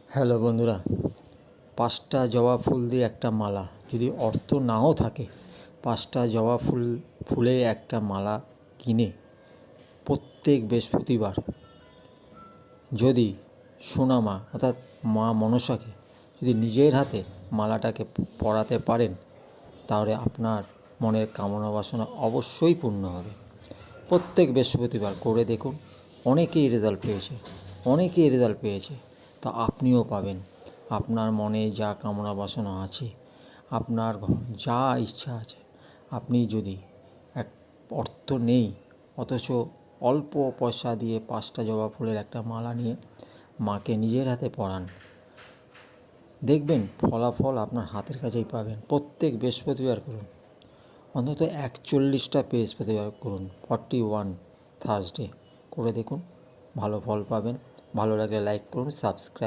Hello বন্ধুরা, 5টা জবা ফুল দিয়ে একটা মালা, যদি অর্থ নাও থাকে 5টা জবা ফুলে একটা মালা কিনে প্রত্যেক বৃহস্পতিবার যদি সোনামা অর্থাৎ মা মনসাকে যদি নিজের হাতে মালাটাকে পরাতে পারেন, তাহলে আপনার মনের কামনা বাসনা অবশ্যই পূর্ণ হবে। প্রত্যেক বৃহস্পতিবার করে দেখুন, অনেকেই রেজাল্ট পেয়েছে। তা আপনিও পাবেন। আপনার মনে যা কামনা বাসনা আছে, আপনার যা ইচ্ছা আছে, আপনি যদি অর্থ নেই অথচ অল্প পয়সা দিয়ে 5টা জবা ফুলের একটা মালা নিয়ে মাকে নিজের হাতে পরান, দেখবেন ফলাফল আপনার হাতের কাছেই পাবেন। প্রত্যেক বৃহস্পতিবার করুন, অন্তত 41টা বৃহস্পতিবার করুন, 41 থার্সডে করে দেখুন, ভালো ফল পাবেন। ভালো লাগলে লাইক করুন, সাবস্ক্রাইব